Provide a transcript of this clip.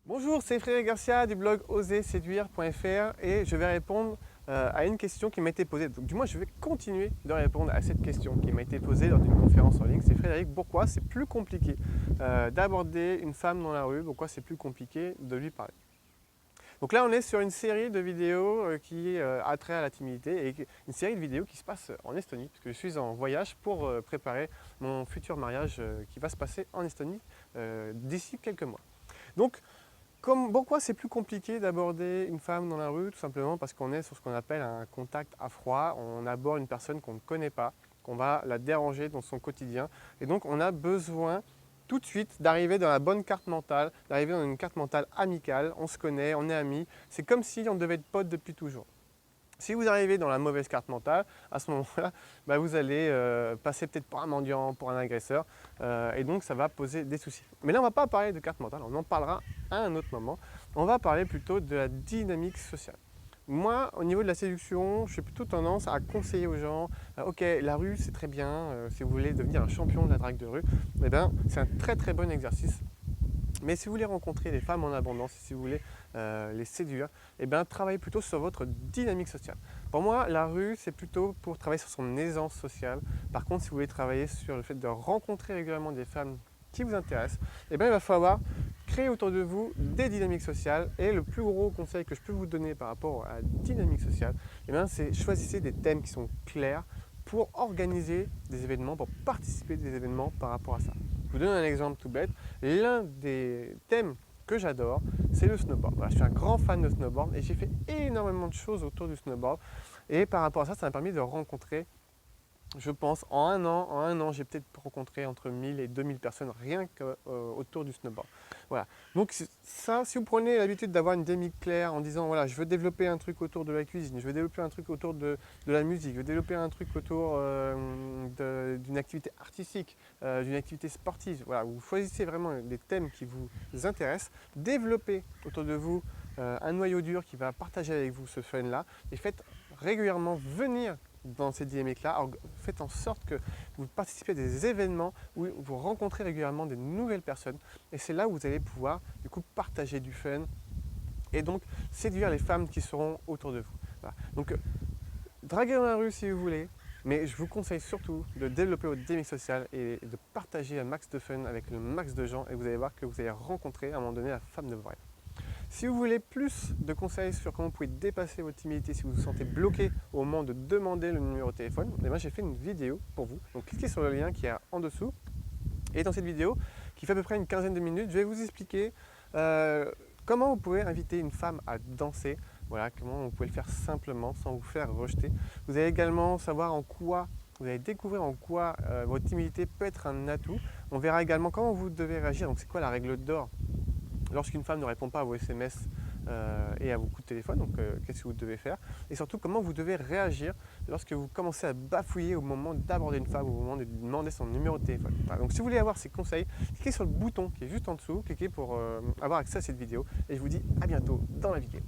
Bonjour, c'est Frédéric Garcia du blog oserséduire.fr et je vais répondre à une question qui m'a été posée. Donc, du moins, je vais continuer de répondre à cette question qui m'a été posée lors d'une conférence en ligne. C'est Frédéric, pourquoi c'est plus compliqué d'aborder une femme dans la rue? Pourquoi c'est plus compliqué de lui parler? Donc là, on est sur une série de vidéos qui a trait à la timidité et une série de vidéos qui se passe en Estonie, parce que je suis en voyage pour préparer mon futur mariage qui va se passer en Estonie d'ici quelques mois. Donc, pourquoi c'est plus compliqué d'aborder une femme dans la rue? Tout simplement parce qu'on est sur ce qu'on appelle un contact à froid. On aborde une personne qu'on ne connaît pas, qu'on va la déranger dans son quotidien. Et donc on a besoin tout de suite d'arriver dans la bonne carte mentale, d'arriver dans une carte mentale amicale. On se connaît, on est amis. C'est comme si on devait être potes depuis toujours. Si vous arrivez dans la mauvaise carte mentale, à ce moment-là, vous allez passer peut-être pour un mendiant, pour un agresseur, et donc ça va poser des soucis. Mais là, on ne va pas parler de carte mentale, on en parlera à un autre moment. On va parler plutôt de la dynamique sociale. Moi, au niveau de la séduction, je suis plutôt tendance à conseiller aux gens, ok, la rue c'est très bien, si vous voulez devenir un champion de la drague de rue, c'est un très très bon exercice. Mais si vous voulez rencontrer des femmes en abondance, si vous voulez les séduire, travaillez plutôt sur votre dynamique sociale. Pour moi, la rue, c'est plutôt pour travailler sur son aisance sociale. Par contre, si vous voulez travailler sur le fait de rencontrer régulièrement des femmes qui vous intéressent, il va falloir créer autour de vous des dynamiques sociales. Et le plus gros conseil que je peux vous donner par rapport à la dynamique sociale, c'est choisissez des thèmes qui sont clairs pour organiser des événements, pour participer à des événements par rapport à ça. Je vous donne un exemple tout bête. L'un des thèmes que j'adore, c'est le snowboard. Voilà, je suis un grand fan de snowboard et j'ai fait énormément de choses autour du snowboard. Et par rapport à ça, ça m'a permis de rencontrer, je pense, en un an, j'ai peut-être rencontré entre 1000 et 2000 personnes rien qu'autour du snowboard. Voilà. Donc ça, si vous prenez l'habitude d'avoir une dynamique claire en disant, voilà, je veux développer un truc autour de la cuisine, je veux développer un truc autour de la musique, je veux développer un truc autour d'une activité artistique, d'une activité sportive, voilà, vous choisissez vraiment des thèmes qui vous intéressent, développez autour de vous un noyau dur qui va partager avec vous ce fun-là et faites régulièrement venir dans ces dynamiques-là. Faites en sorte que vous participez à des événements où vous rencontrez régulièrement des nouvelles personnes et c'est là où vous allez pouvoir du coup partager du fun et donc séduire les femmes qui seront autour de vous. Voilà. Donc draguez dans la rue si vous voulez, mais je vous conseille surtout de développer votre dynamique sociale et de partager un max de fun avec le max de gens et vous allez voir que vous allez rencontrer à un moment donné la femme de vos rêves. Si vous voulez plus de conseils sur comment vous pouvez dépasser votre timidité si vous vous sentez bloqué au moment de demander le numéro de téléphone, j'ai fait une vidéo pour vous. Donc cliquez sur le lien qui est en dessous. Et dans cette vidéo, qui fait à peu près une quinzaine de minutes, je vais vous expliquer comment vous pouvez inviter une femme à danser. Voilà, comment vous pouvez le faire simplement sans vous faire rejeter. Vous allez également savoir vous allez découvrir en quoi votre timidité peut être un atout. On verra également comment vous devez réagir. Donc c'est quoi la règle d'or lorsqu'une femme ne répond pas à vos SMS et à vos coups de téléphone, donc qu'est-ce que vous devez faire? Et surtout, comment vous devez réagir lorsque vous commencez à bafouiller au moment d'aborder une femme, au moment de lui demander son numéro de téléphone. Voilà, donc si vous voulez avoir ces conseils, cliquez sur le bouton qui est juste en dessous, cliquez pour avoir accès à cette vidéo. Et je vous dis à bientôt dans la vidéo.